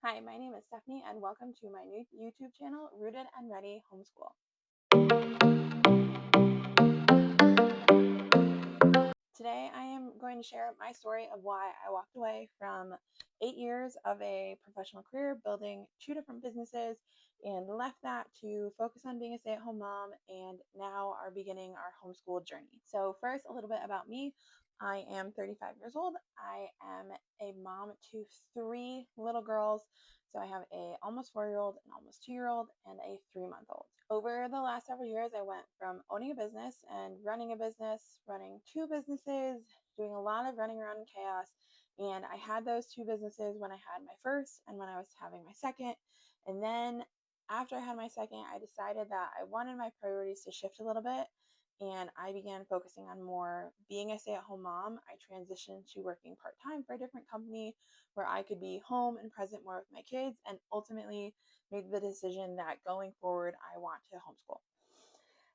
Hi, my name is Stephanie, and welcome to my new YouTube channel, Rooted and Ready Homeschool. Today, I am going to share my story of why I walked away from 8 years of a professional career building 2 different businesses and left that to focus on being a stay-at-home mom, and now are beginning our homeschool journey. So first, a little bit about me. I am 35 years old. I am a mom to 3 little girls. So I have a almost 4-year-old, an almost 2-year-old, and a 3-month-old. Over the last several years, I went from owning a business and running a business, running 2 businesses, doing a lot of running around in chaos. And I had those 2 businesses when I had my first and when I was having my second. And then after I had my second, I decided that I wanted my priorities to shift a little bit. And I began focusing on more being a stay-at-home mom. I transitioned to working part-time for a different company where I could be home and present more with my kids, and ultimately made the decision that going forward, I want to homeschool.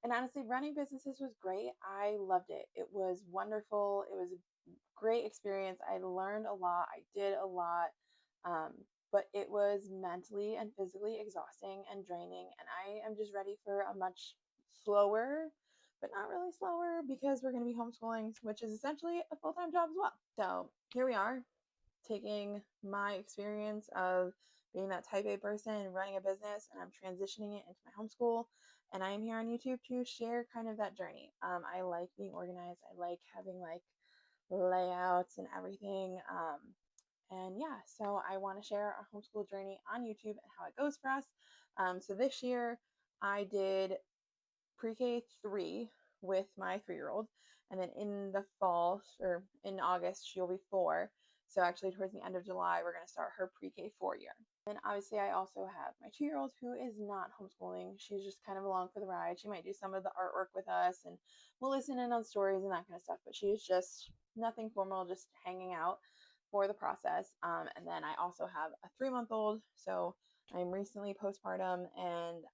And honestly, running businesses was great. I loved it. It was wonderful. It was a great experience. I learned a lot. I did a lot. Um, but it was mentally and physically exhausting and draining. And I am just ready for a much slower, but not really slower, because we're going to be homeschooling, which is essentially a full-time job as well. So here we are, taking my experience of being that type A person and running a business, and I'm transitioning it into my homeschool. And I am here on YouTube to share kind of that journey. I like being organized. I like having like layouts and everything. And yeah, so I want to share our homeschool journey on YouTube and how it goes for us. So this year I did pre-K 3 with my 3-year-old, and then in the fall, or in August, she'll be 4. So actually towards the end of July, we're going to start her pre-K 4 year. And obviously I also have my 2-year-old who is not homeschooling. She's just kind of along for the ride. She might do some of the artwork with us, and we'll listen in on stories and that kind of stuff, but she's just nothing formal, just hanging out for the process. And then I also have a 3-month-old. So I'm recently postpartum, and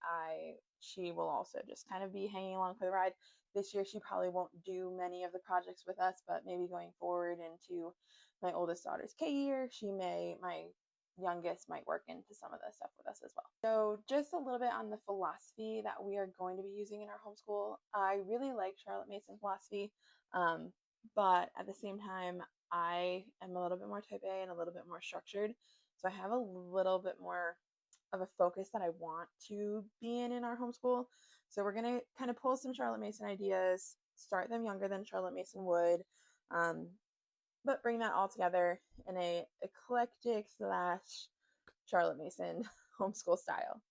she will also just kind of be hanging along for the ride. This year she probably won't do many of the projects with us, but maybe going forward into my oldest daughter's K year, my youngest might work into some of the stuff with us as well. So just a little bit on the philosophy that we are going to be using in our homeschool. I really like Charlotte Mason philosophy, but at the same time, I am a little bit more type A and a little bit more structured. So I have a little bit more of a focus that I want to be in our homeschool. So we're going to kind of pull some Charlotte Mason ideas, start them younger than Charlotte Mason would, but bring that all together in a eclectic slash Charlotte Mason homeschool style.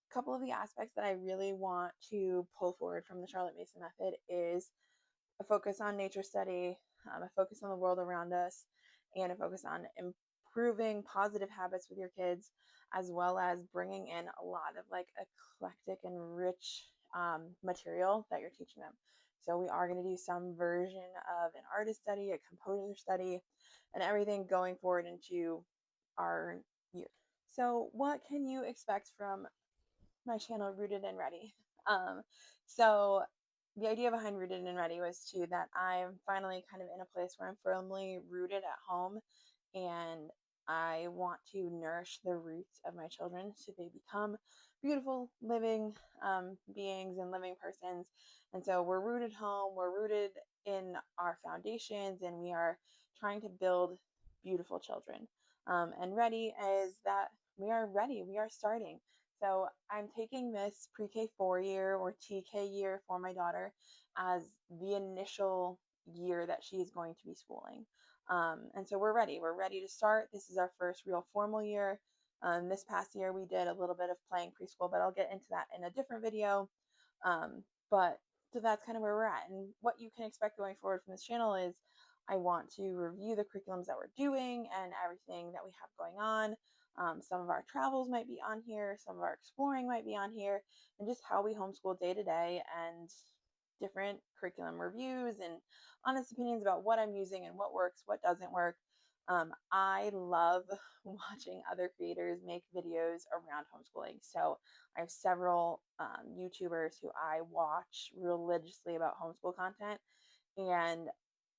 A couple of the aspects that I really want to pull forward from the Charlotte Mason method is a focus on nature study, a focus on the world around us, and a focus on improving positive habits with your kids, as well as bringing in a lot of like eclectic and rich material that you're teaching them. So we are going to do some version of an artist study, a composer study, and everything going forward into our year. So what can you expect from my channel, Rooted and Ready? So the idea behind Rooted and Ready was that I'm finally kind of in a place where I'm firmly rooted at home, and I want to nourish the roots of my children so they become beautiful living beings and living persons. And so we're rooted home, we're rooted in our foundations, and we are trying to build beautiful children. And ready is that we are ready, we are starting. So I'm taking this pre-K 4 year, or TK year, for my daughter as the initial year that she is going to be schooling. And so we're ready. We're ready to start. This is our first real formal year. This past year we did a little bit of playing preschool, but I'll get into that in a different video. But so that's kind of where we're at. And what you can expect going forward from this channel is I want to review the curriculums that we're doing and everything that we have going on. Some of our travels might be on here, some of our exploring might be on here, and just how we homeschool day to day, and different curriculum reviews and honest opinions about what I'm using and what works, what doesn't work. I love watching other creators make videos around homeschooling. So I have several YouTubers who I watch religiously about homeschool content, and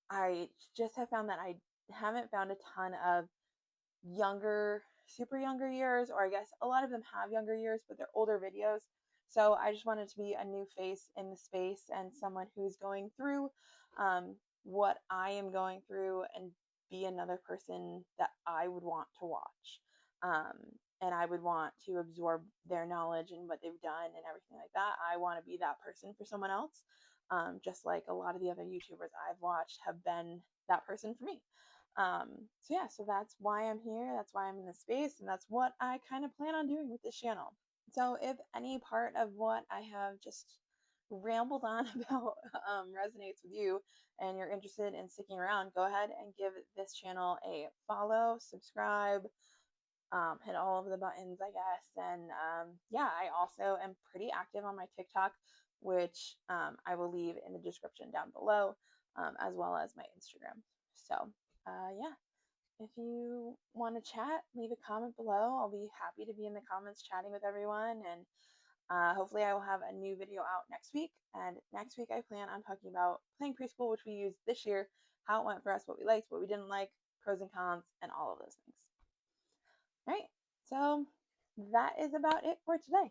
I just have found that I haven't found a ton of younger super younger years, or I guess a lot of them have younger years, but they're older videos. So I just wanted to be a new face in the space and someone who's going through what I am going through and be another person that I would want to watch. Um, and I would want to absorb their knowledge and what they've done and everything like that. I want to be that person for someone else, just like a lot of the other YouTubers I've watched have been that person for me. So yeah, so that's why I'm here. That's why I'm in this space, and that's what I kind of plan on doing with this channel. So if any part of what I have just rambled on about resonates with you and you're interested in sticking around, go ahead and give this channel a follow, subscribe, hit all of the buttons, I guess. And yeah, I also am pretty active on my TikTok, which I will leave in the description down below, as well as my Instagram. So yeah, if you want to chat, leave a comment below. I'll be happy to be in the comments chatting with everyone. And hopefully I will have a new video out next week. And next week I plan on talking about playing preschool, which we used this year, how it went for us, what we liked, what we didn't like, pros and cons, and all of those things. All right, so that is about it for today.